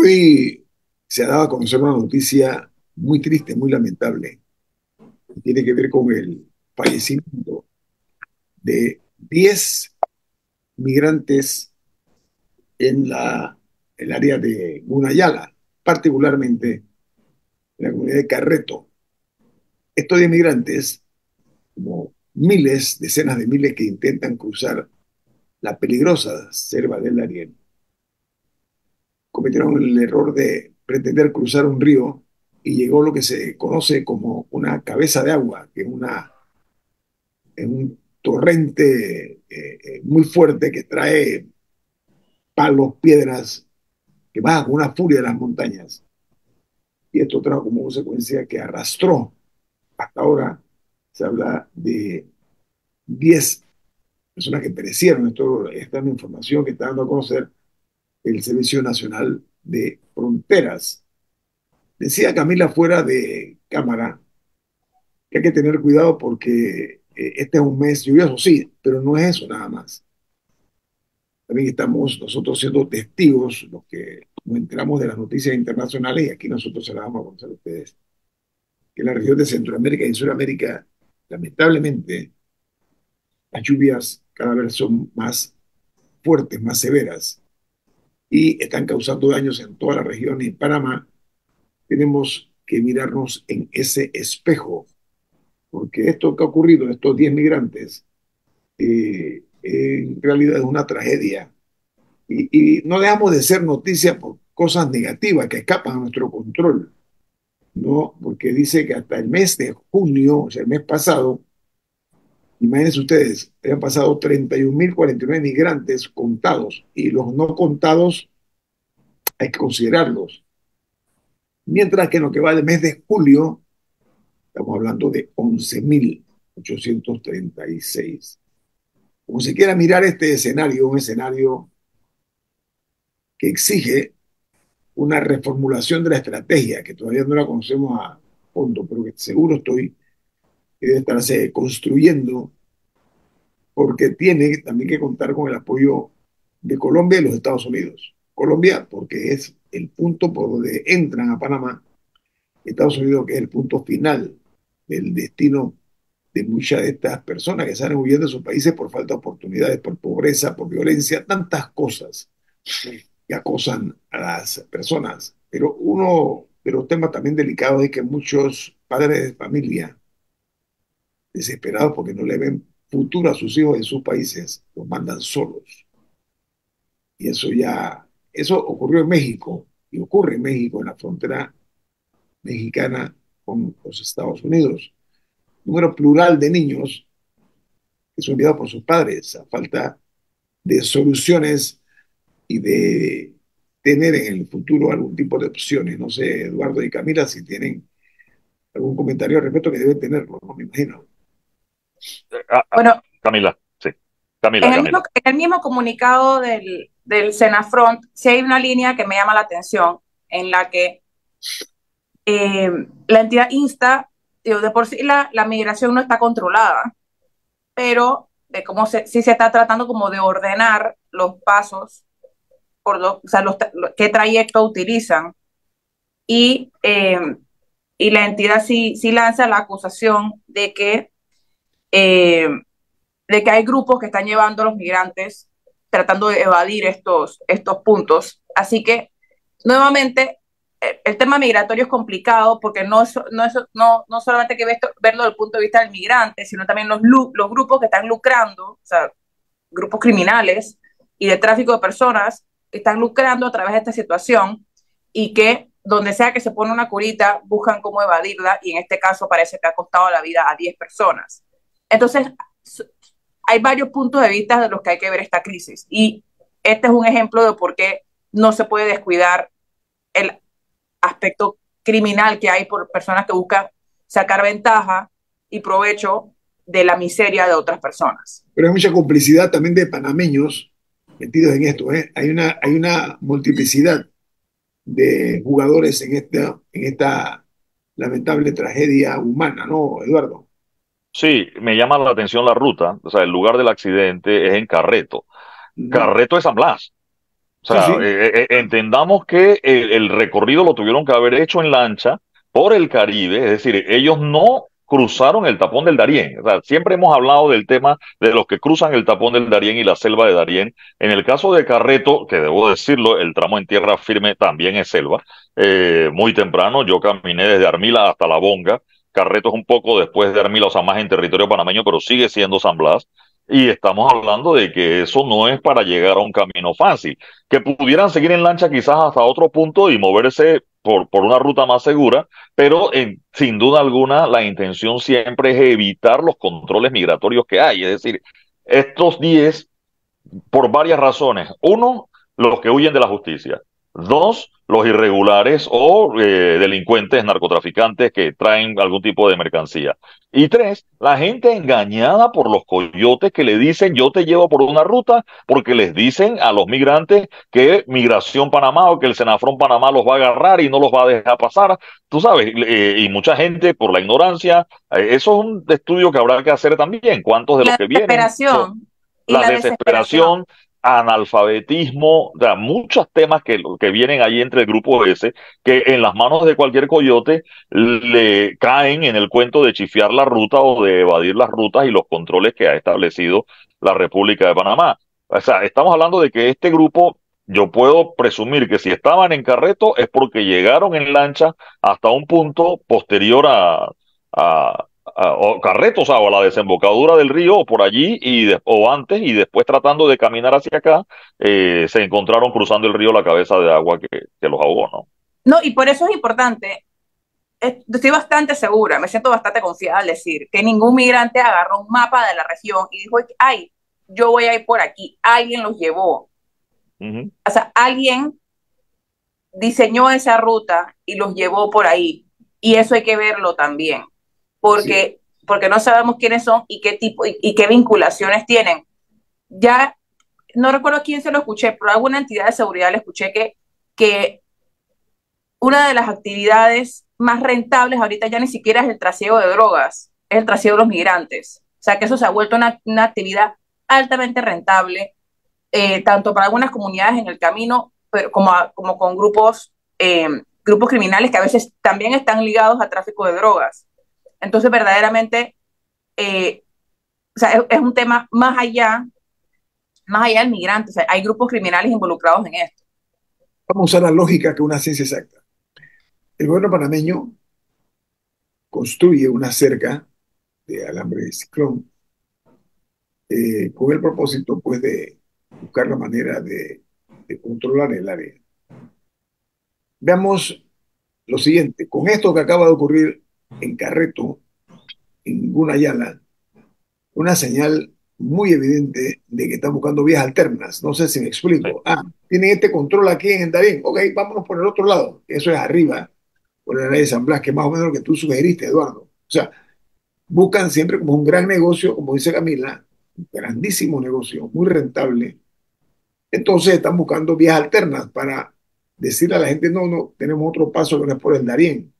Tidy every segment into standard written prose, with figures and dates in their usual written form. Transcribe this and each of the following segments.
Hoy se ha dado a conocer una noticia muy triste, muy lamentable, que tiene que ver con el fallecimiento de 10 migrantes en el área de Gunayala, particularmente en la comunidad de Carreto. Estos 10 migrantes, como miles, decenas de miles que intentan cruzar la peligrosa selva del Darién, cometieron el error de pretender cruzar un río y llegó lo que se conoce como una cabeza de agua, que es un torrente muy fuerte que trae palos, piedras, que baja con una furia de las montañas. Y esto trajo como consecuencia que arrastró, hasta ahora se habla de 10 personas que perecieron. Esta es una información que está dando a conocer el Servicio Nacional de Fronteras. Decía Camila fuera de cámara que hay que tener cuidado porque este es un mes lluvioso, sí, pero no es eso nada más. También estamos nosotros siendo testigos, los que nos enteramos de las noticias internacionales, y aquí nosotros se las vamos a conocer a ustedes, que en la región de Centroamérica y Sudamérica, lamentablemente, las lluvias cada vez son más fuertes, más severas, y están causando daños en toda la región. Y en Panamá tenemos que mirarnos en ese espejo, porque esto que ha ocurrido, estos 10 migrantes, en realidad es una tragedia. Y no dejamos de ser noticia por cosas negativas que escapan a nuestro control, ¿no? Porque dice que hasta el mes de junio, o sea, el mes pasado, imagínense ustedes, habían pasado 31.049 migrantes contados y los no contados hay que considerarlos. Mientras que en lo que va del mes de julio, estamos hablando de 11.836. Como se quiera mirar este escenario, un escenario que exige una reformulación de la estrategia, que todavía no la conocemos a fondo, pero que seguro estoy que debe estarse construyendo, porque tiene también que contar con el apoyo de Colombia y los Estados Unidos. Colombia, porque es el punto por donde entran a Panamá; Estados Unidos, que es el punto final del destino de muchas de estas personas que salen huyendo de sus países por falta de oportunidades, por pobreza, por violencia, tantas cosas que acosan a las personas. Pero uno de los temas también delicados es que muchos padres de familia, desesperados porque no le ven futuro a sus hijos en sus países, los mandan solos. Y eso ocurrió en México y ocurre en México, en la frontera mexicana con los Estados Unidos. Número plural de niños que son enviados por sus padres a falta de soluciones y de tener en el futuro algún tipo de opciones. No sé, Eduardo y Camila, si tienen algún comentario al respecto, que deben tenerlo, no me imagino. Bueno, Camila, Sí. Camila, Camila. en el mismo comunicado del Senafront, sí hay una línea que me llama la atención, en la que la entidad insta, digo, de por sí la migración no está controlada, pero de cómo sí se está tratando como de ordenar los pasos, o sea, qué trayecto utilizan. Y, y la entidad sí lanza la acusación eh, de que hay grupos que están llevando a los migrantes tratando de evadir estos puntos. Así que, nuevamente, el tema migratorio es complicado porque no solamente hay que verlo desde el punto de vista del migrante, sino también los grupos que están lucrando, o sea, grupos criminales y de tráfico de personas que están lucrando a través de esta situación, y que donde sea que se pone una curita buscan cómo evadirla, y en este caso parece que ha costado la vida a 10 personas. Entonces, hay varios puntos de vista de los que hay que ver esta crisis, y este es un ejemplo de por qué no se puede descuidar el aspecto criminal que hay por personas que buscan sacar ventaja y provecho de la miseria de otras personas. Pero hay mucha complicidad también de panameños metidos en esto, ¿eh? Hay una multiplicidad de jugadores en esta lamentable tragedia humana, ¿no, Eduardo? Sí, me llama la atención la ruta. O sea, el lugar del accidente es en Carreto. Ujú. Carreto es San Blas. O Sí, sea, sí, entendamos que el recorrido lo tuvieron que haber hecho en lancha por el Caribe, es decir, ellos no cruzaron el tapón del Darién. O sea, siempre hemos hablado del tema de los que cruzan el tapón del Darién y la selva de Darién. En el caso de Carreto, que debo decirlo, el tramo en tierra firme también es selva. Muy temprano, yo caminé desde Armila hasta La Bonga. Carreto es un poco después de Armila, o sea, más en territorio panameño, pero sigue siendo San Blas. Y estamos hablando de que eso no es para llegar a un camino fácil, que pudieran seguir en lancha quizás hasta otro punto y moverse por una ruta más segura, pero sin duda alguna la intención siempre es evitar los controles migratorios que hay. Es decir, estos 10 por varias razones. Uno, los que huyen de la justicia. Dos, los irregulares o delincuentes, narcotraficantes que traen algún tipo de mercancía. Y tres, la gente engañada por los coyotes que le dicen yo te llevo por una ruta porque les dicen a los migrantes que Migración Panamá o que el Senafrón Panamá los va a agarrar y no los va a dejar pasar. Tú sabes, y mucha gente por la ignorancia, eso es un estudio que habrá que hacer también. ¿Cuántos de Y los la que vienen son desesperación, y la la desesperación. desesperación, analfabetismo, o sea, muchos temas que vienen ahí entre el grupo ese, que en las manos de cualquier coyote le caen en el cuento de chifiar la ruta o de evadir las rutas y los controles que ha establecido la República de Panamá. O sea, estamos hablando de que este grupo, yo puedo presumir que si estaban en carreto es porque llegaron en lancha hasta un punto posterior o Carreto, o sea, o a la desembocadura del río, o por allí, o antes, y después tratando de caminar hacia acá, se encontraron cruzando el río la cabeza de agua que los ahogó, ¿no? No, y por eso es importante, estoy bastante segura, me siento bastante confiada al decir que ningún migrante agarró un mapa de la región y dijo, ay, yo voy a ir por aquí, alguien los llevó. Ujú. O sea, alguien diseñó esa ruta y los llevó por ahí. Y eso hay que verlo también, sí. porque no sabemos quiénes son y qué tipo y qué vinculaciones tienen. Ya no recuerdo a quién se lo escuché, pero a alguna entidad de seguridad le escuché que una de las actividades más rentables ahorita ya ni siquiera es el trasiego de drogas, es el trasiego de los migrantes. O sea que eso se ha vuelto una actividad altamente rentable, tanto para algunas comunidades en el camino, pero como con grupos criminales que a veces también están ligados a tráfico de drogas. Entonces, verdaderamente, o sea, es un tema más allá del migrante. O sea, hay grupos criminales involucrados en esto. Vamos a usar la lógica que una ciencia exacta. El gobierno panameño construye una cerca de alambre de ciclón con el propósito, pues, de buscar la manera de controlar el área. Veamos lo siguiente. Con esto que acaba de ocurrir en Carreto, en Gunayala, una señal muy evidente de que están buscando vías alternas. No sé si me Sí. explico. Ah, tienen este control aquí en Darín. Ok, vámonos por el otro lado. Eso es arriba, por la ley de San Blas, que es más o menos lo que tú sugeriste, Eduardo. O sea, buscan siempre como un gran negocio, como dice Camila, un grandísimo negocio, muy rentable. Entonces están buscando vías alternas para decirle a la gente, no, no, tenemos otro paso que no es por el Darién.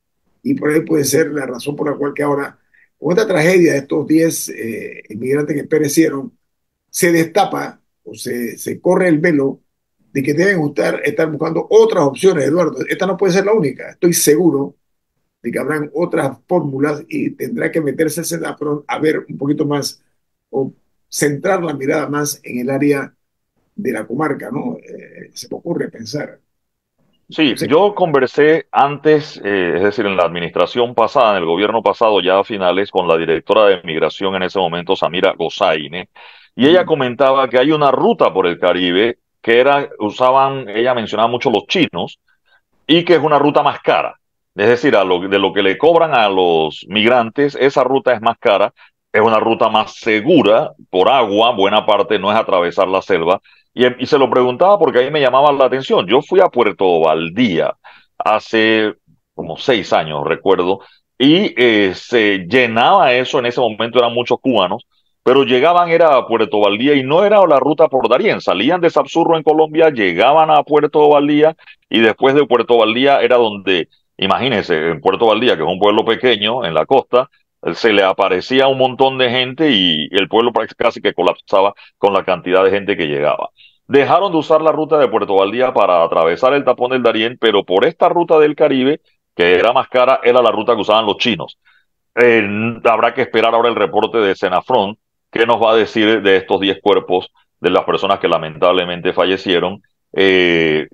Y por ahí puede ser la razón por la cual que ahora, con esta tragedia de estos 10 inmigrantes que perecieron, se destapa o se corre el velo de que deben estar buscando otras opciones, Eduardo. Esta no puede ser la única. Estoy seguro de que habrán otras fórmulas y tendrá que meterse el Senapron a ver un poquito más o centrar la mirada más en el área de la comarca, ¿no? Se me ocurre pensar. Sí, No sé. yo conversé antes, es decir, en la administración pasada, en el gobierno pasado, ya a finales, con la directora de migración en ese momento, Samira Gozaine, y ella Mm, comentaba que hay una ruta por el Caribe que ella mencionaba mucho los chinos, y que es una ruta más cara. Es decir, de lo que le cobran a los migrantes, esa ruta es más cara, es una ruta más segura por agua, buena parte no es atravesar la selva. Y se lo preguntaba porque ahí me llamaba la atención. Yo fui a Puerto Valdía hace como 6 años, recuerdo, y se llenaba eso, en ese momento eran muchos cubanos, pero llegaban era a Puerto Valdía y no era la ruta por Darién, salían de Sapsurro en Colombia, llegaban a Puerto Valdía y después de Puerto Valdía era donde, imagínense, en Puerto Valdía, que es un pueblo pequeño en la costa, se le aparecía un montón de gente y el pueblo casi que colapsaba con la cantidad de gente que llegaba. dejaron de usar la ruta de Puerto Valdía para atravesar el tapón del Darién, pero por esta ruta del Caribe, que era más cara, era la ruta que usaban los chinos. Eh, Habrá que esperar ahora el reporte de Senafrón, que nos va a decir de estos 10 cuerpos de las personas que lamentablemente fallecieron, qué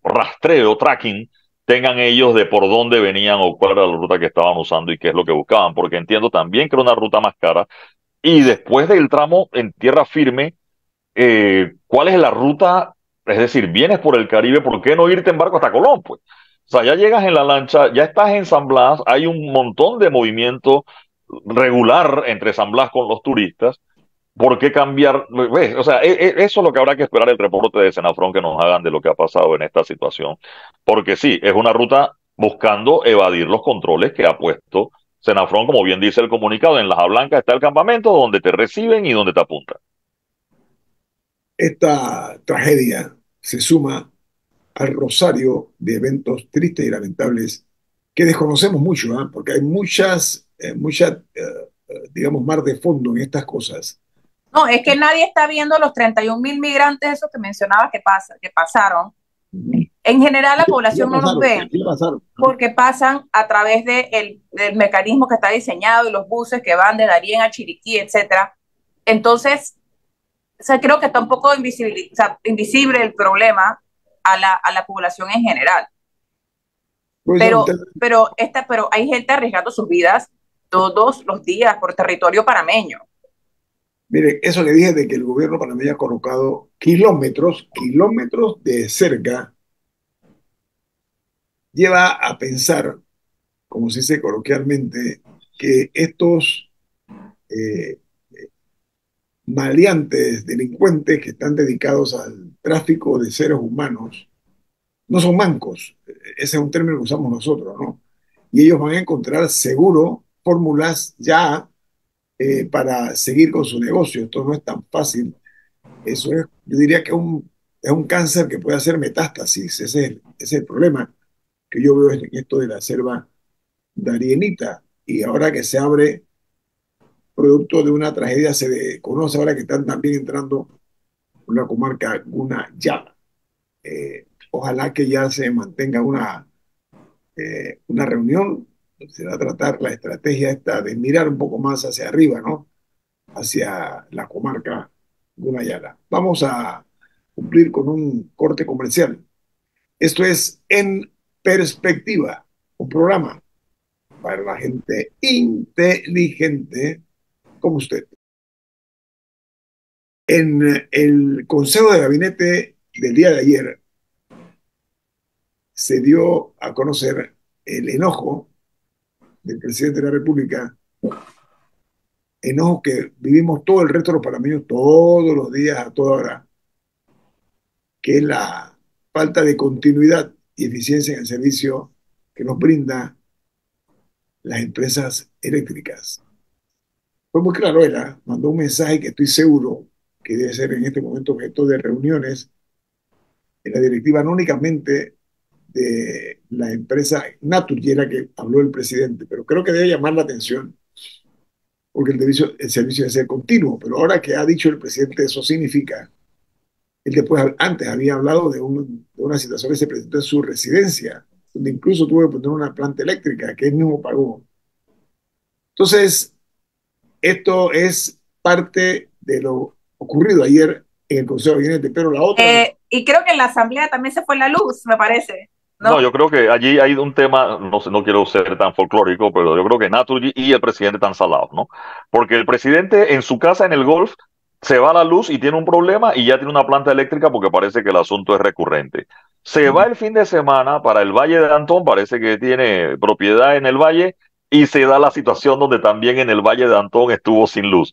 rastreo, tracking, tengan ellos de por dónde venían o cuál era la ruta que estaban usando y qué es lo que buscaban, porque entiendo también que era una ruta más cara. Y después del tramo en tierra firme, ¿cuál es la ruta? Es decir, vienes por el Caribe, ¿por qué no irte en barco hasta Colón, pues? O sea, ya llegas en la lancha, ya estás en San Blas, hay un montón de movimiento regular entre San Blas con los turistas. ¿Por qué cambiar? ¿Ves? O sea, eso es lo que habrá que esperar el reporte de Senafrón que nos hagan de lo que ha pasado en esta situación. Porque sí, es una ruta buscando evadir los controles que ha puesto Senafrón, como bien dice el comunicado, en Laja Blanca está el campamento donde te reciben y donde te apuntan. Esta tragedia se suma al rosario de eventos tristes y lamentables que desconocemos mucho, ¿ah? Porque hay digamos, mar de fondo en estas cosas. No, es que nadie está viendo los 31.000 migrantes, esos que mencionaba que pasaron. En general, la población no los ve porque pasan a través del mecanismo que está diseñado y los buses que van de Darién a Chiriquí, etcétera. Entonces, o sea, creo que está un poco invisible el problema a la población en general. Pues pero hay gente arriesgando sus vidas todos los días por territorio panameño. mire, eso le dije de que el gobierno panameño ha colocado kilómetros de cerca, lleva a pensar, como se dice coloquialmente, que estos eh, maleantes, delincuentes que están dedicados al tráfico de seres humanos, no son mancos. Ese es un término que usamos nosotros, ¿no? Y ellos van a encontrar seguro fórmulas ya para seguir con su negocio. Esto no es tan fácil. Eso es, yo diría que es un cáncer que puede hacer metástasis. Ese es el problema que yo veo en esto de la selva darienita. Y ahora que se abre, producto de una tragedia, se conoce ahora que están también entrando una comarca, una Yala. Ojalá que ya se mantenga una reunión. Se va a tratar la estrategia esta de mirar un poco más hacia arriba, ¿no? Hacia la comarca Gunayala. Vamos a cumplir con un corte comercial. Esto es En Perspectiva, un programa para la gente inteligente como usted. En el Consejo de Gabinete del día de ayer se dio a conocer el enojo del presidente de la República, enojo que vivimos todo el resto de los panameños todos los días, a toda hora, que es la falta de continuidad y eficiencia en el servicio que nos brinda las empresas eléctricas. Fue muy claro, él mandó un mensaje que estoy seguro que debe ser en este momento objeto de reuniones en la directiva, no únicamente de la empresa Naturgy, que habló el presidente, pero creo que debe llamar la atención porque el servicio debe ser continuo. Pero ahora que ha dicho el presidente, eso significa, él después, antes había hablado de una situación que se presentó en su residencia, donde incluso tuvo que poner una planta eléctrica que él mismo pagó. Entonces, esto es parte de lo ocurrido ayer en el Consejo de Gabinete, pero la otra... Y creo que en la Asamblea también se fue la luz, me parece. No, yo creo que allí hay un tema, no sé, no quiero ser tan folclórico, pero yo creo que Naturgy y el presidente están salados, ¿no? Porque el presidente en su casa en el Golf se va la luz y tiene un problema y ya tiene una planta eléctrica porque parece que el asunto es recurrente. Se va el fin de semana para el Valle de Antón, parece que tiene propiedad en el Valle y se da la situación donde también en el Valle de Antón estuvo sin luz.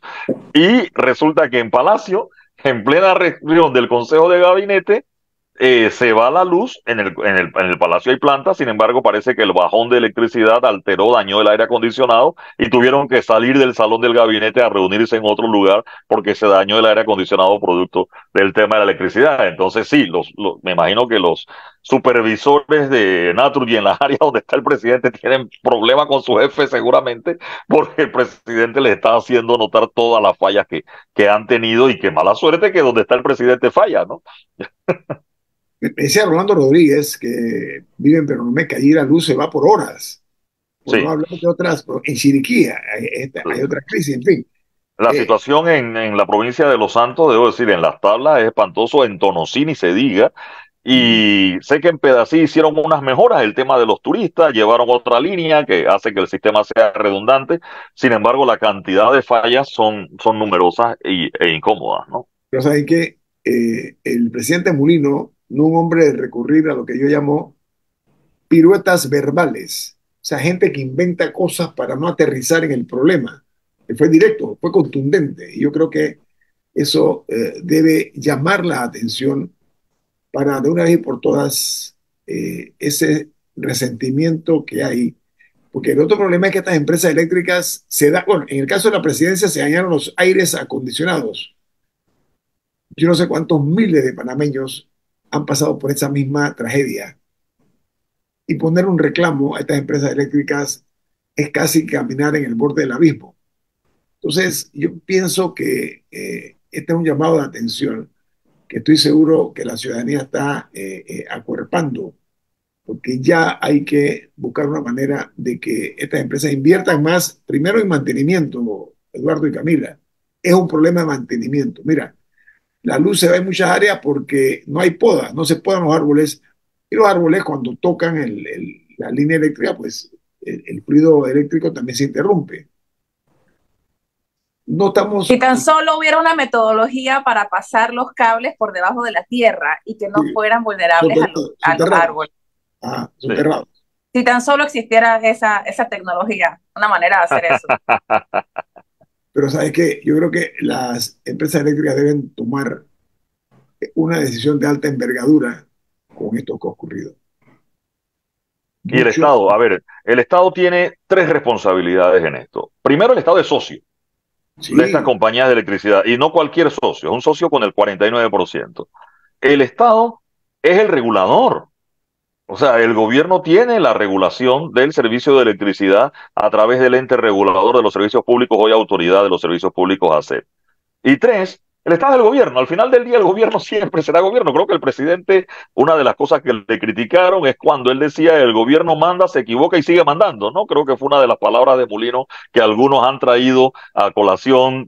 Y resulta que en Palacio, en plena reunión del Consejo de Gabinete, se va la luz, en el palacio hay plantas, sin embargo parece que el bajón de electricidad alteró, dañó el aire acondicionado y tuvieron que salir del salón del gabinete a reunirse en otro lugar porque se dañó el aire acondicionado producto del tema de la electricidad. Entonces sí, me imagino que los supervisores de Naturgy en las áreas donde está el presidente tienen problemas con su jefe seguramente porque el presidente les está haciendo notar todas las fallas que han tenido y qué mala suerte que donde está el presidente falla, ¿no? Me decía Rolando Rodríguez, que vive en Penonomé, que allí la luz se va por horas, por no Sí. hablar de otras, en Chiriquí hay otra crisis, en fin. La Eh, situación en la provincia de Los Santos, debo decir, en Las Tablas es espantoso, en Tonosí ni se diga. Y sé que en Pedací hicieron unas mejoras, el tema de los turistas, llevaron otra línea que hace que el sistema sea redundante. Sin embargo, la cantidad de fallas son numerosas e incómodas, ¿no? pero saben que el presidente Mulino, no un hombre de recurrir a lo que yo llamo piruetas verbales, o sea, gente que inventa cosas para no aterrizar en el problema. Fue directo, fue contundente, y yo creo que eso debe llamar la atención para de una vez y por todas ese resentimiento que hay. Porque el otro problema es que estas empresas eléctricas se da, bueno, en el caso de la presidencia se dañaron los aires acondicionados. Yo no sé cuántos miles de panameños han pasado por esa misma tragedia. Y poner un reclamo a estas empresas eléctricas es casi caminar en el borde del abismo. Entonces, yo pienso que este es un llamado de atención que estoy seguro que la ciudadanía está acuerpando, porque ya hay que buscar una manera de que estas empresas inviertan más, primero en mantenimiento, Eduardo y Camila. Es un problema de mantenimiento. Mira, la luz se va en muchas áreas porque no hay podas, no se podan los árboles, y los árboles cuando tocan la línea eléctrica, pues el fluido eléctrico también se interrumpe. No Si estamos, tan solo hubiera una metodología para pasar los cables por debajo de la tierra y que no sí, fueran vulnerables soterrados, a los soterrados, árboles. Sí. soterrados. Si tan solo existiera esa tecnología, una manera de hacer eso. Pero sabes que yo creo que las empresas eléctricas deben tomar una decisión de alta envergadura con esto que ha ocurrido. Y el Mucho, Estado, a ver, el Estado tiene tres responsabilidades en esto. Primero, el Estado es socio de estas sí, compañías de electricidad y no cualquier socio, es un socio con el 49%. El Estado es el regulador. O sea, el gobierno tiene la regulación del servicio de electricidad a través del ente regulador de los servicios públicos, hoy autoridad de los servicios públicos ACEP. Y tres, el Estado del gobierno. Al final del día el gobierno siempre será gobierno. Creo que el presidente, una de las cosas que le criticaron es cuando él decía el gobierno manda, se equivoca y sigue mandando, ¿no? Creo que fue una de las palabras de Mulino que algunos han traído a colación,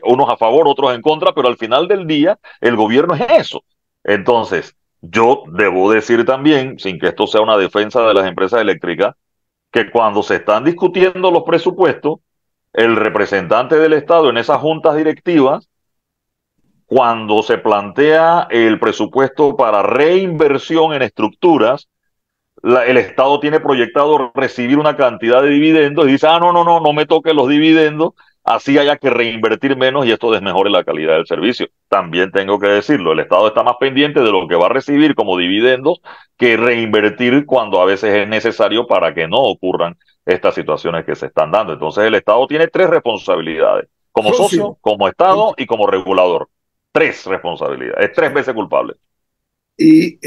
unos a favor, otros en contra, pero al final del día el gobierno es eso. Entonces, yo debo decir también, sin que esto sea una defensa de las empresas eléctricas, que cuando se están discutiendo los presupuestos, el representante del Estado en esas juntas directivas, cuando se plantea el presupuesto para reinversión en estructuras, el Estado tiene proyectado recibir una cantidad de dividendos y dice, no me toque los dividendos, así haya que reinvertir menos y esto desmejore la calidad del servicio. También tengo que decirlo, el Estado está más pendiente de lo que va a recibir como dividendos que reinvertir cuando a veces es necesario para que no ocurran estas situaciones que se están dando. Entonces el Estado tiene tres responsabilidades, como socio, socio, como Estado y como regulador. Tres responsabilidades, es tres veces culpable. y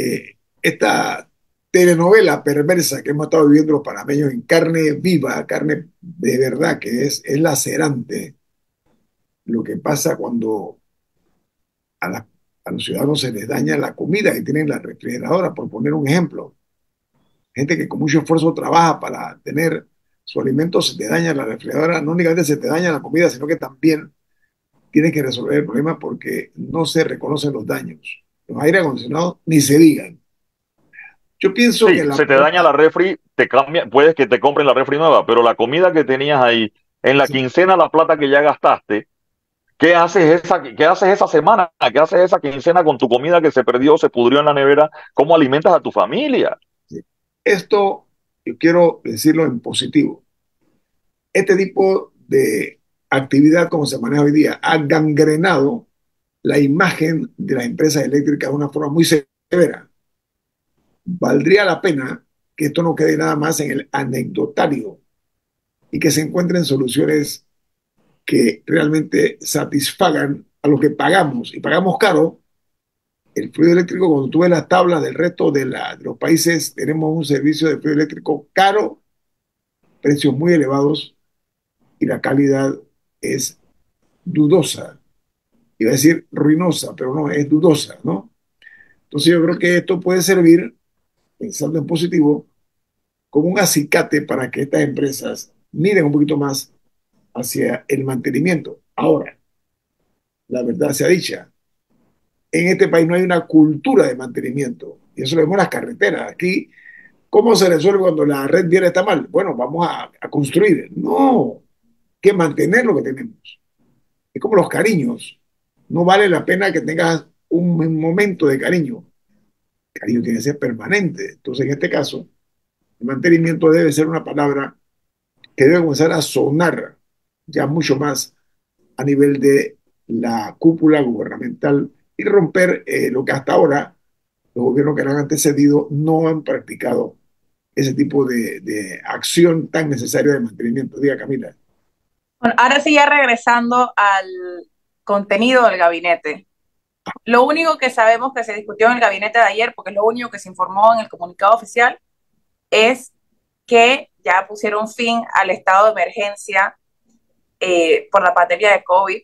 esta telenovela perversa que hemos estado viviendo los panameños en carne viva, carne de verdad, que es lacerante lo que pasa cuando a los ciudadanos se les daña la comida que tienen en la refrigeradora, por poner un ejemplo. Gente que con mucho esfuerzo trabaja para tener su alimento, se te daña la refrigeradora, no únicamente se te daña la comida, sino que también tienes que resolver el problema porque no se reconocen los daños. Los aire acondicionados ni se digan. Yo pienso que Sí, la se te daña la refri, te cambia, puedes que te compren la refri nueva, pero la comida que tenías ahí, en la quincena, la plata que ya gastaste, qué haces esa semana? ¿Qué haces esa quincena con tu comida que se perdió, se pudrió en la nevera? ¿Cómo alimentas a tu familia? esto, yo quiero decirlo en positivo, este tipo de actividad como se maneja hoy día ha gangrenado la imagen de las empresas eléctricas de una forma muy seria. De veras, valdría la pena que esto no quede nada más en el anecdotario y que se encuentren soluciones que realmente satisfagan a lo que pagamos, y pagamos caro. El fluido eléctrico, cuando tú ves las tablas del resto de los países, tenemos un servicio de fluido eléctrico caro, precios muy elevados y la calidad es dudosa. Iba a decir ruinosa, pero no, es dudosa, ¿no? Entonces yo creo que esto puede servir, pensando en positivo, como un acicate para que estas empresas miren un poquito más hacia el mantenimiento. Ahora, la verdad sea dicha, en este país no hay una cultura de mantenimiento. Y eso lo vemos en las carreteras. Aquí, ¿cómo se resuelve cuando la red vial está mal? Bueno, vamos a construir. No, que mantener lo que tenemos. Es como los cariños. No vale la pena que tengas un momento de cariño. El cariño tiene que ser permanente. Entonces, en este caso, el mantenimiento debe ser una palabra que debe comenzar a sonar ya mucho más a nivel de la cúpula gubernamental y romper lo que hasta ahora los gobiernos que le han antecedido no han practicado ese tipo de acción tan necesaria de mantenimiento. Diga, Camila. Bueno, ahora sí, ya regresando al contenido del gabinete. Lo único que sabemos que se discutió en el gabinete de ayer, porque es lo único que se informó en el comunicado oficial, es que ya pusieron fin al estado de emergencia por la pandemia de COVID,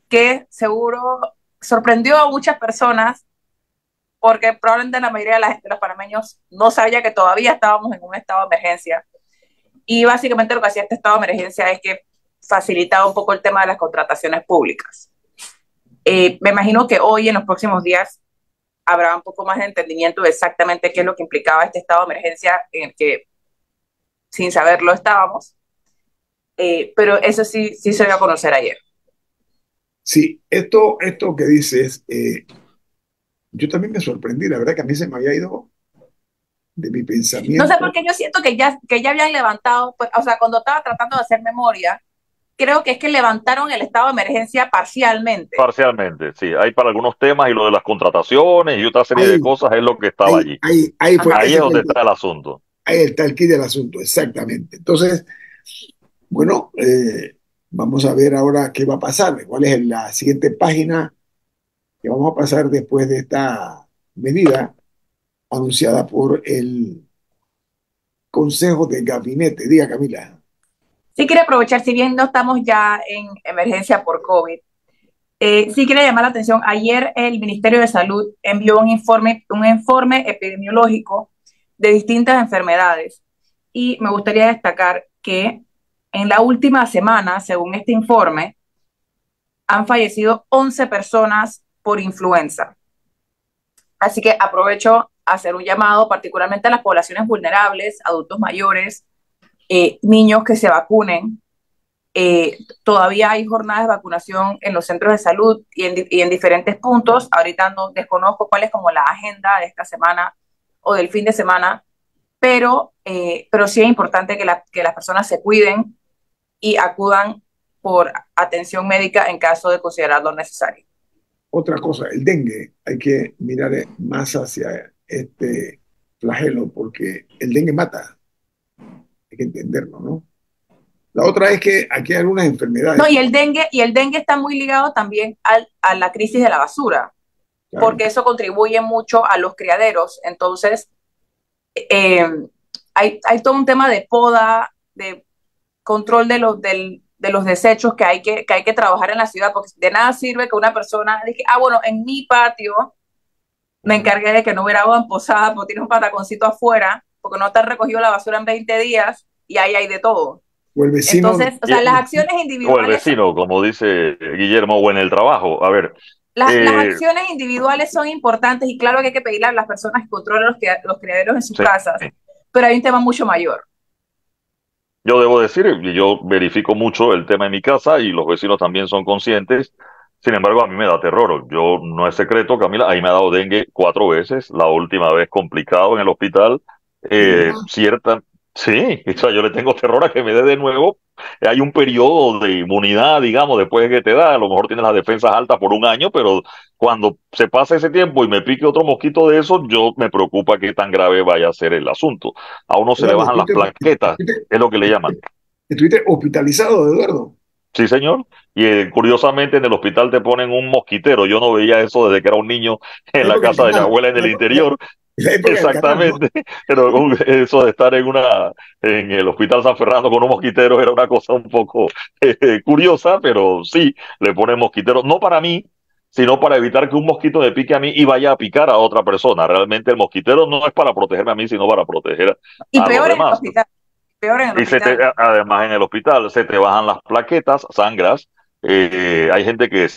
que seguro sorprendió a muchas personas, porque probablemente la mayoría de los panameños no sabía que todavía estábamos en un estado de emergencia. Y básicamente lo que hacía este estado de emergencia es que facilitaba un poco el tema de las contrataciones públicas. Me imagino que hoy, en los próximos días, habrá un poco más de entendimiento de exactamente qué es lo que implicaba este estado de emergencia en el que sin saberlo estábamos, pero eso sí, sí se dio a conocer ayer. Sí, esto que dices, yo también me sorprendí, la verdad que a mí se me había ido de mi No sé por pensamiento. qué yo siento que ya habían levantado, pues, o sea, cuando estaba tratando de hacer memoria, creo que es que levantaron el estado de emergencia parcialmente. Parcialmente, sí. Hay para algunos temas y lo de las contrataciones y otra serie de Ahí, cosas es lo que estaba allí. ahí fue, Ajá. Ahí es ese fue donde el, está el asunto. ahí está el quid del asunto, exactamente. Entonces, bueno, vamos a ver ahora qué va a pasar, cuál es la siguiente página que vamos a pasar después de esta medida anunciada por el Consejo de Gabinete. Diga, Camila. Sí quiere aprovechar, si bien no estamos ya en emergencia por COVID, sí quiere llamar la atención. Ayer el Ministerio de Salud envió un informe epidemiológico de distintas enfermedades. Y me gustaría destacar que en la última semana, según este informe, han fallecido 11 personas por influenza. Así que aprovecho a hacer un llamado particularmente a las poblaciones vulnerables, adultos mayores, niños que se vacunen. Todavía hay jornadas de vacunación en los centros de salud y en diferentes puntos. Ahorita no desconozco cuál es como la agenda de esta semana o del fin de semana, pero sí es importante que las personas se cuiden y acudan por atención médica en caso de considerarlo necesario. Otra cosa, el dengue, hay que mirar más hacia este flagelo porque el dengue mata, hay que entenderlo, ¿no? La otra es que aquí hay algunas No, enfermedades, y el dengue está muy ligado también a la crisis de la basura, claro, porque eso contribuye mucho a los criaderos. Entonces, eh, hay todo un tema de poda, de control de los desechos que hay que trabajar en la ciudad, porque de nada sirve que una persona diga, ah, bueno, en mi patio me encargué de que no hubiera agua emposada, porque tiene un pataconcito afuera, porque no te han recogido la basura en 20 días y ahí hay de todo. o el vecino, Entonces, o sea, las acciones O el individuales, vecino, como dice Guillermo, o en el trabajo. A ver, las eh, acciones individuales son importantes y claro que hay que pedirle a las personas que controlan los criaderos en sus sí, casas, pero hay un tema mucho mayor. yo debo decir, y yo verifico mucho el tema en mi casa y los vecinos también son conscientes. Sin embargo, a mí me da terror. Yo no es secreto, Camila, ahí me ha dado dengue 4 veces, la última vez complicado en el hospital. de verdad, Sí, o sea, yo le tengo terror a que me dé de nuevo hay un periodo de inmunidad, digamos, después de que te da, a lo mejor tienes las defensas altas por un año, pero cuando se pasa ese tiempo y me pique otro mosquito de esos, yo me preocupa qué tan grave vaya a ser el asunto. A uno se le Eduardo, bajan las plaquetas, es lo que le llaman. estuviste hospitalizado, Eduardo. Sí, señor. Y curiosamente en el hospital te ponen un mosquitero. Yo no veía eso desde que era un niño en La la época del casa de mi canal, abuela en el interior. la época del canal, ¿no? Exactamente. Pero eso de estar en el Hospital San Fernando con un mosquitero era una cosa un poco curiosa, pero sí, le ponen mosquiteros, no para mí, sino para evitar que un mosquito me pique a mí y vaya a picar a otra persona. Realmente el mosquitero no es para protegerme a mí, sino para proteger Y a los peor en el demás. hospital, peor en el Y hospital. además en el hospital se te bajan las plaquetas, sangras. Hay gente que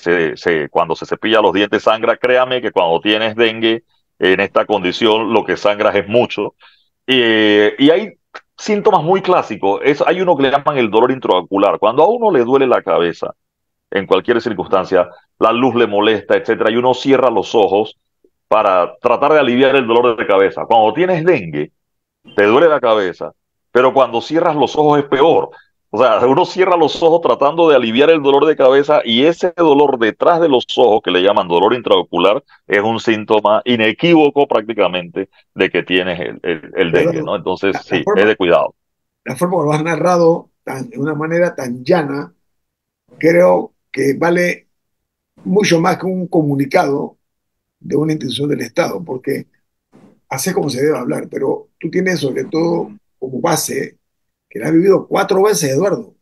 cuando se cepilla los dientes sangra. Créame que cuando tienes dengue en esta condición, lo que sangras es mucho. Y hay síntomas muy clásicos. Hay uno que le llaman el dolor intraocular. Cuando a uno le duele la cabeza, en cualquier circunstancia, la luz le molesta, etcétera, y uno cierra los ojos para tratar de aliviar el dolor de cabeza. Cuando tienes dengue, te duele la cabeza, pero cuando cierras los ojos es peor. O sea, uno cierra los ojos tratando de aliviar el dolor de cabeza y ese dolor detrás de los ojos, que le llaman dolor intraocular, es un síntoma inequívoco prácticamente de que tienes el dengue, Eduardo, ¿no? Entonces, la, la sí, es forma, de cuidado. la forma que lo has narrado de una manera tan llana, creo que vale mucho más que un comunicado de una institución del Estado, porque así es como se debe hablar, pero tú tienes sobre todo como base que la has vivido 4 veces, Eduardo.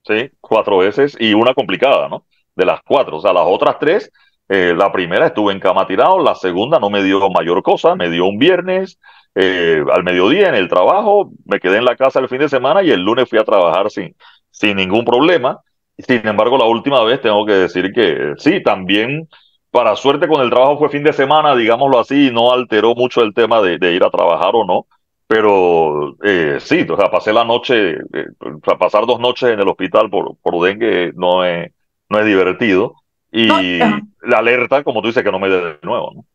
Sí, 4 veces y una complicada, ¿no? De las cuatro, o sea, las otras tres, la primera estuve en cama tirado, la segunda no me dio mayor cosa, me dio un viernes al mediodía en el trabajo, me quedé en la casa el fin de semana y el lunes fui a trabajar sin ningún problema. Sin embargo, la última vez tengo que decir que sí, también para suerte con el trabajo fue fin de semana, digámoslo así, y no alteró mucho el tema de ir a trabajar o no. Pero sí, o sea, pasé la noche, o sea, pasar 2 noches en el hospital por dengue no es divertido. No, Y la alerta, como tú dices, que no me dé de nuevo, ¿no?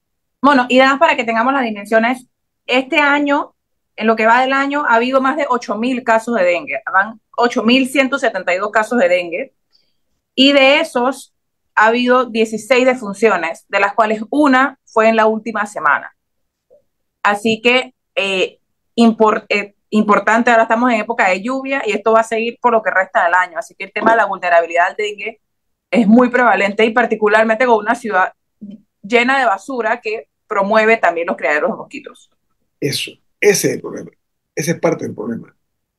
bueno, y además para que tengamos las dimensiones, este año, en lo que va del año, ha habido más de 8.000 casos de dengue. Van 8.172 casos de dengue. Y de esos ha habido 16 defunciones, de las cuales una fue en la última semana. Así que importante, ahora estamos en época de lluvia y esto va a seguir por lo que resta del año. Así que el tema de la vulnerabilidad al dengue es muy prevalente y particularmente con una ciudad llena de basura que promueve también los criaderos de mosquitos. Eso, ese es el problema. Ese es parte del problema.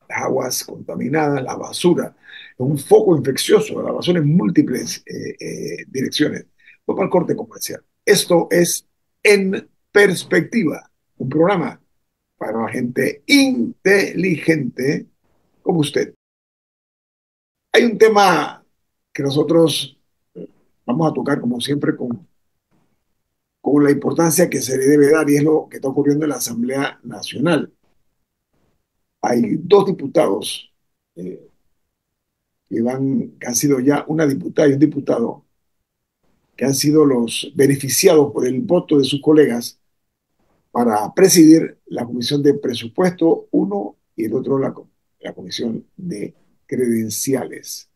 Las aguas contaminadas, la basura, es un foco infeccioso, la basura en múltiples direcciones. Vamos al corte comercial. Esto es En Perspectiva, un programa para la gente inteligente como usted. Hay un tema que nosotros vamos a tocar, como siempre, con la importancia que se le debe dar, y es lo que está ocurriendo en la Asamblea Nacional. Hay dos diputados eh, que han sido ya una diputada y un diputado que han sido los beneficiados por el voto de sus colegas para presidir la Comisión de Presupuesto, uno, y el otro la Comisión de Credenciales.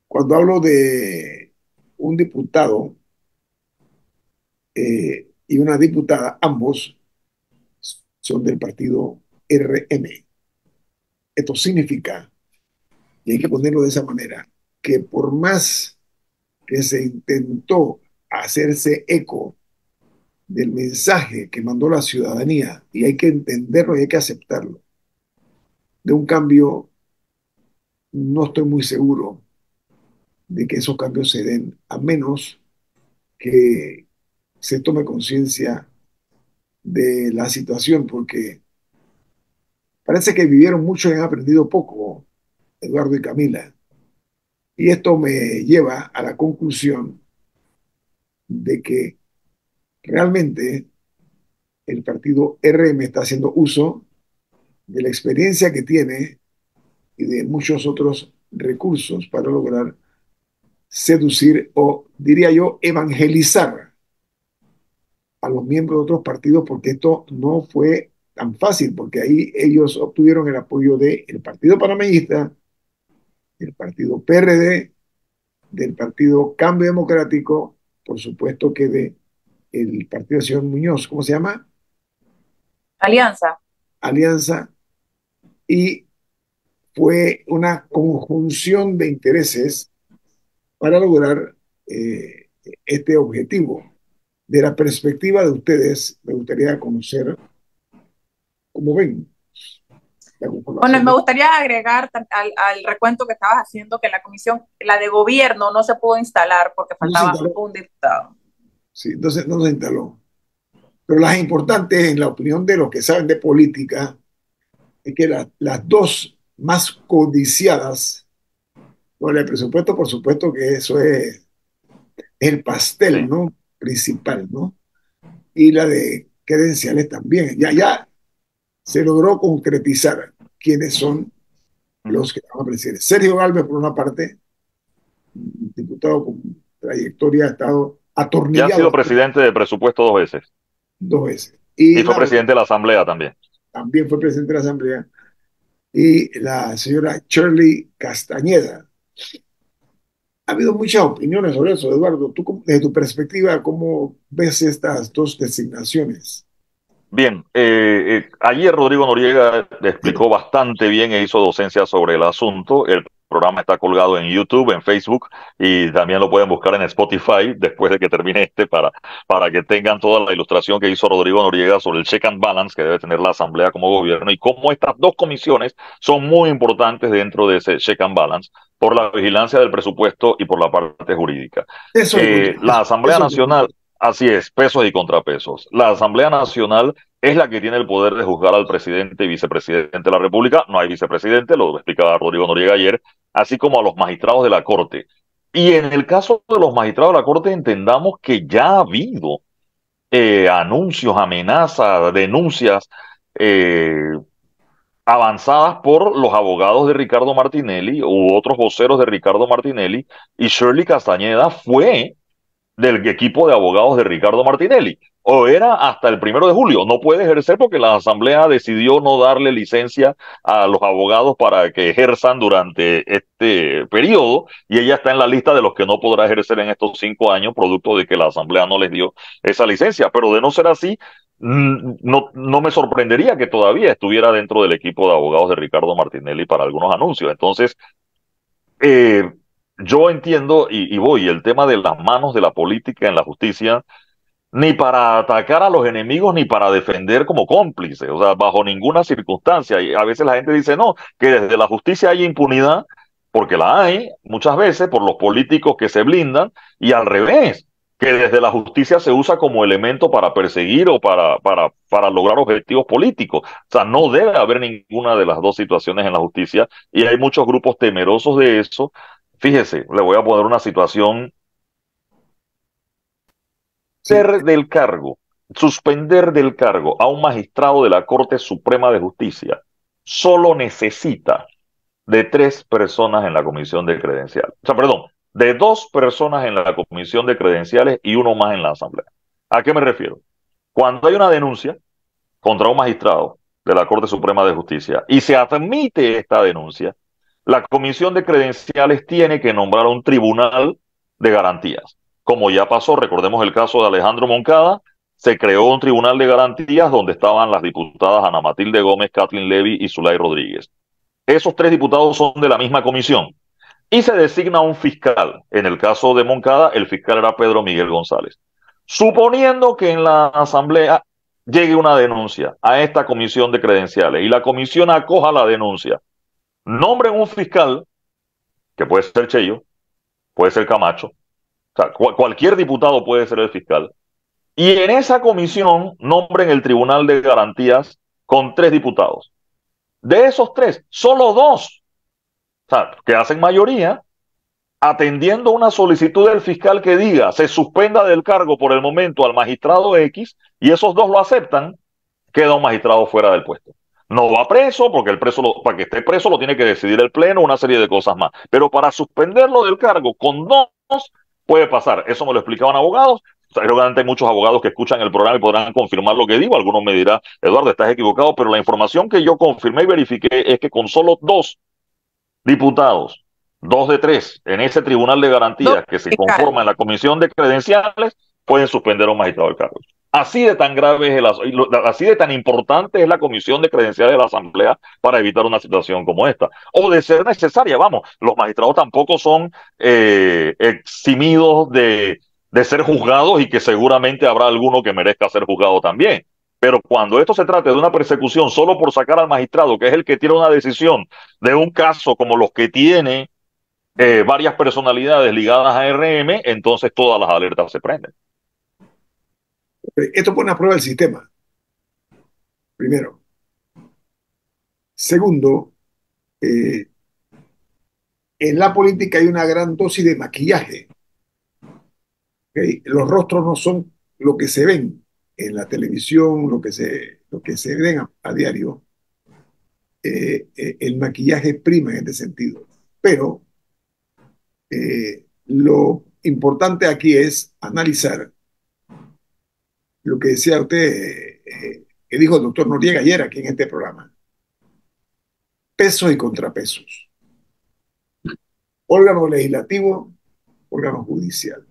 Cuando hablo de un diputado y una diputada, ambos son del partido RM. Esto significa, y hay que ponerlo de esa manera, que por más que se intentó hacerse eco del mensaje que mandó la ciudadanía, y hay que entenderlo y hay que aceptarlo, de un cambio, no estoy muy seguro de que esos cambios se den, a menos que se tome conciencia de la situación, porque parece que vivieron mucho y han aprendido poco, Eduardo y Camila. Y esto me lleva a la conclusión de que realmente el partido RM está haciendo uso de la experiencia que tiene y de muchos otros recursos para lograr seducir o, diría yo, evangelizar a los miembros de otros partidos, porque esto no fue tan fácil, porque ahí ellos obtuvieron el apoyo del Partido Panameñista, del Partido PRD, del Partido Cambio Democrático, por supuesto que de el partido del señor Muñoz, ¿cómo se llama? Alianza. Alianza, y fue una conjunción de intereses para lograr este objetivo. De la perspectiva de ustedes, me gustaría conocer cómo ven la Bueno, conformación me de... gustaría agregar al recuento que estabas haciendo que la comisión, la de gobierno, no se pudo instalar porque No se faltaba instaló, un diputado. sí, entonces no se instaló. Pero las importantes, en la opinión de los que saben de política, es que las dos más codiciadas por el presupuesto, por supuesto que eso es el pastel, Sí. ¿no? Principal, ¿no? Y la de credenciales también. Ya se logró concretizar quiénes son Ujú. los que van a presidir. Sergio Galvez, por una parte, un diputado con trayectoria, ha estado Ya ha sido atornillado presidente de presupuesto 2 veces. 2 veces. Y Y fue la otra, presidente de la Asamblea también. también fue presidente de la Asamblea, y la señora Shirley Castañeda. Ha habido muchas opiniones sobre eso, Eduardo. Tú, desde tu perspectiva, ¿cómo ves estas dos designaciones? Bien, ayer Rodrigo Noriega explicó bastante bien e hizo docencia sobre el asunto. El programa está colgado en YouTube, en Facebook y también lo pueden buscar en Spotify después de que termine para que tengan toda la ilustración que hizo Rodrigo Noriega sobre el check and balance que debe tener la Asamblea como gobierno y cómo estas dos comisiones son muy importantes dentro de ese check and balance por la vigilancia del presupuesto y por la parte jurídica. Eso y La contrapeso. Asamblea Eso y Nacional, contrapeso. así es, pesos y contrapesos. La Asamblea Nacional es la que tiene el poder de juzgar al presidente y vicepresidente de la República. No hay vicepresidente, lo explicaba Rodrigo Noriega ayer, así como a los magistrados de la Corte. Y en el caso de los magistrados de la Corte, entendamos que ya ha habido anuncios, amenazas, denuncias eh, avanzadas por los abogados de Ricardo Martinelli u otros voceros de Ricardo Martinelli, y Shirley Castañeda fue del equipo de abogados de Ricardo Martinelli. O era hasta el 1 de julio. No puede ejercer porque la Asamblea decidió no darle licencia a los abogados para que ejerzan durante este periodo y ella está en la lista de los que no podrá ejercer en estos 5 años, producto de que la Asamblea no les dio esa licencia. Pero de no ser así, no me sorprendería que todavía estuviera dentro del equipo de abogados de Ricardo Martinelli para algunos anuncios. Entonces, eh, yo entiendo y voy, el tema de las manos de la política en la justicia, ni para atacar a los enemigos ni para defender como cómplice, o sea, bajo ninguna circunstancia. Y a veces la gente dice, no, que desde la justicia hay impunidad, porque la hay muchas veces por los políticos que se blindan, y al revés, que desde la justicia se usa como elemento para perseguir o para lograr objetivos políticos. O sea, no debe haber ninguna de las dos situaciones en la justicia, y hay muchos grupos temerosos de eso. Fíjese, le voy a poner una situación Sí, del cargo, suspender del cargo a un magistrado de la Corte Suprema de Justicia, solo necesita de 3 personas en la comisión de credenciales. O sea, perdón, de 2 personas en la comisión de credenciales y uno más en la asamblea. ¿A qué me refiero? Cuando hay una denuncia contra un magistrado de la Corte Suprema de Justicia y se admite esta denuncia, la comisión de credenciales tiene que nombrar un tribunal de garantías. Como ya pasó, recordemos el caso de Alejandro Moncada, se creó un tribunal de garantías donde estaban las diputadas Ana Matilde Gómez, Kathleen Levy y Zulay Rodríguez. Esos 3 diputados son de la misma comisión y se designa un fiscal. En el caso de Moncada, el fiscal era Pedro Miguel González. Suponiendo que en la asamblea llegue una denuncia a esta comisión de credenciales y la comisión acoja la denuncia, nombren un fiscal, que puede ser Cheyo, puede ser Camacho, o sea, cualquier diputado puede ser el fiscal, y en esa comisión nombren el Tribunal de Garantías con 3 diputados. De esos 3, solo 2, o sea, que hacen mayoría, atendiendo una solicitud del fiscal que diga se suspenda del cargo por el momento al magistrado X, y esos 2 lo aceptan, queda un magistrado fuera del puesto. No va preso, porque para que esté preso lo tiene que decidir el pleno, una serie de cosas más. Pero para suspenderlo del cargo con 2 puede pasar. Eso me lo explicaban abogados. Seguramente hay muchos abogados que escuchan el programa y podrán confirmar lo que digo. Algunos me dirán, Eduardo, estás equivocado, pero la información que yo confirmé y verifiqué es que con solo 2 diputados, 2 de 3, en ese tribunal de Dos garantías que se fiscales. conforma en la comisión de credenciales, pueden suspender a un magistrado del cargo. Así de tan grave es así de tan importante es la comisión de credenciales de la Asamblea para evitar una situación como esta. O de ser necesaria, vamos, los magistrados tampoco son eximidos de ser juzgados y que seguramente habrá alguno que merezca ser juzgado también. Pero cuando esto se trata de una persecución solo por sacar al magistrado, que es el que tiene una decisión de un caso como los que tiene varias personalidades ligadas a RM, entonces todas las alertas se prenden. Esto pone a prueba el sistema, primero. Segundo, eh, en la política hay una gran dosis de maquillaje. ¿Okay? Los rostros no son lo que se ven en la televisión, lo que se ven a diario. El maquillaje prima en este sentido. Pero lo importante aquí es analizar lo que decía usted, que dijo el doctor Noriega ayer aquí en este programa. Pesos y contrapesos. Órgano legislativo, órgano judicial.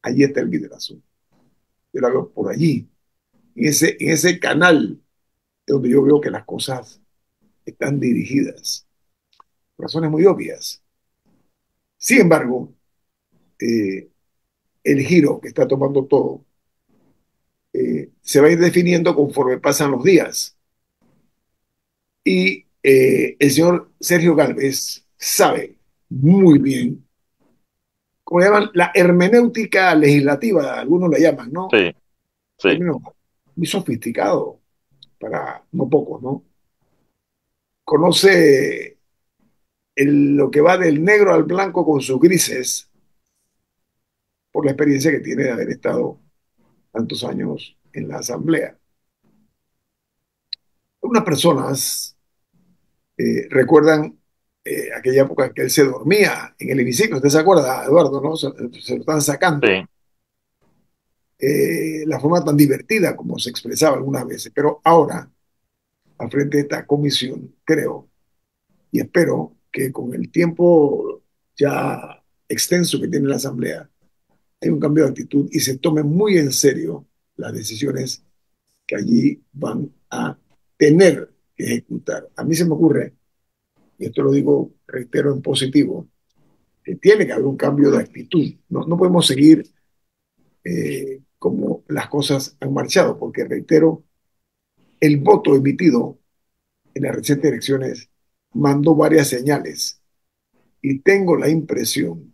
Allí está el liderazgo. Yo lo veo por allí. En ese canal donde yo veo que las cosas están dirigidas. Por razones muy obvias. Sin embargo, eh, el giro que está tomando todo se va a ir definiendo conforme pasan los días. Y el señor Sergio Gálvez sabe muy bien, como llaman, la hermenéutica legislativa, algunos la llaman, ¿no? Sí, sí, Término muy sofisticado para no pocos, ¿no? Conoce lo que va del negro al blanco con sus grises por la experiencia que tiene de haber estado tantos años en la Asamblea. Algunas personas recuerdan aquella época en que él se dormía en el hemiciclo. ¿Usted se acuerda, Eduardo? ¿No? Se lo están sacando. sí. La forma tan divertida como se expresaba algunas veces. Pero ahora, al frente de esta comisión, creo y espero que con el tiempo ya extenso que tiene la Asamblea, hay un cambio de actitud y se tomen muy en serio las decisiones que allí van a tener que ejecutar. A mí se me ocurre, y esto lo digo, reitero, en positivo, que tiene que haber un cambio de actitud. No podemos seguir como las cosas han marchado, porque reitero, el voto emitido en las recientes elecciones mandó varias señales y tengo la impresión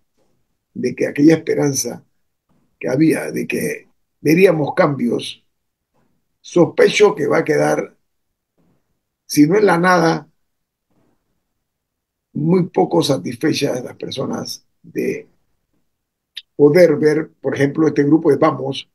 de que aquella esperanza que había de que veríamos cambios, sospecho que va a quedar, si no en la nada, muy poco satisfechas las personas de poder ver, por ejemplo, este grupo de Vamos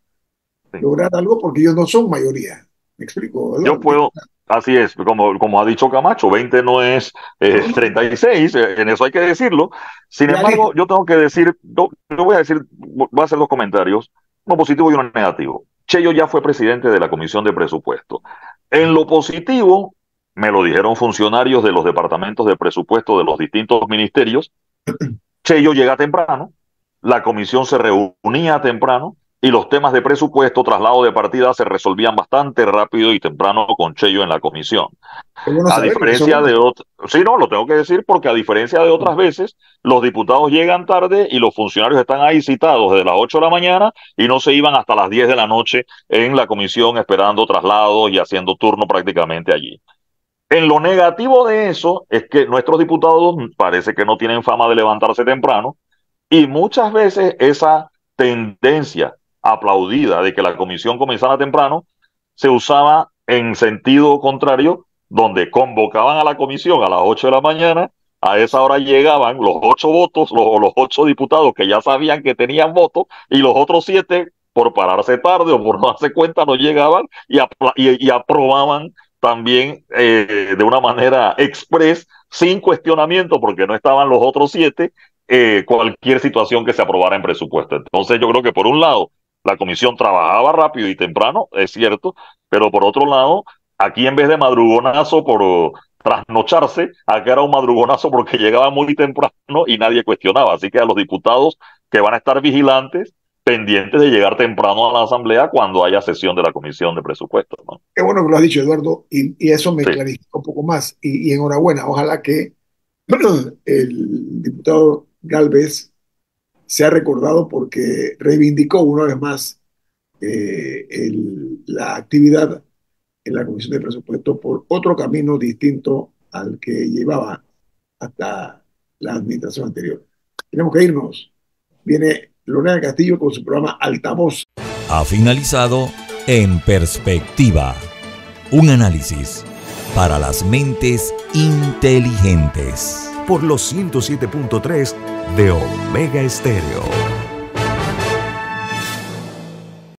Sí. lograr algo porque ellos no son mayoría. ¿Me explico, Yo Eduardo? puedo, así es, como ha dicho Camacho, 20 no es No, no, 36, en eso hay que decirlo. Sin realista. embargo, yo tengo que decir, yo voy a decir, voy a hacer 2 comentarios, uno positivo y uno negativo. Cheyo ya fue presidente de la Comisión de Presupuesto. En lo positivo, me lo dijeron funcionarios de los departamentos de presupuesto de los distintos ministerios, Cheyo llega temprano, la comisión se reunía temprano y los temas de presupuesto, traslado de partida se resolvían bastante rápido y temprano con Cheyo en la comisión. Es bueno A saberlo, eso es diferencia de bueno. otras, sí, no, lo tengo que decir porque a diferencia de otras veces, los diputados llegan tarde y los funcionarios están ahí citados desde las 8 de la mañana y no se iban hasta las 10 de la noche en la comisión esperando traslados y haciendo turno prácticamente allí. En lo negativo de eso es que nuestros diputados parece que no tienen fama de levantarse temprano y muchas veces esa tendencia aplaudida de que la comisión comenzara temprano se usaba en sentido contrario, donde convocaban a la comisión a las 8 de la mañana, a esa hora llegaban los 8 votos, los 8 diputados que ya sabían que tenían votos, y los otros 7, por pararse tarde o por no darse cuenta, no llegaban y aprobaban también de una manera express, sin cuestionamiento, porque no estaban los otros 7, cualquier situación que se aprobara en presupuesto. Entonces yo creo que por un lado la comisión trabajaba rápido y temprano, es cierto, pero por otro lado, aquí en vez de madrugonazo por trasnocharse, acá era un madrugonazo porque llegaba muy temprano y nadie cuestionaba. Así que a los diputados que van a estar vigilantes, pendientes de llegar temprano a la Asamblea cuando haya sesión de la Comisión de Presupuestos, ¿no? Qué bueno que lo has dicho, Eduardo, y eso me Sí, clarifica un poco más. Y enhorabuena, ojalá que el diputado Galvez sea recordado porque reivindicó una vez más la actividad en la Comisión de Presupuesto por otro camino distinto al que llevaba hasta la administración anterior. Tenemos que irnos. Viene Lorena Castillo con su programa Altavoz. Ha finalizado En Perspectiva, un análisis para las mentes inteligentes por los 107.3 de Omega Estéreo.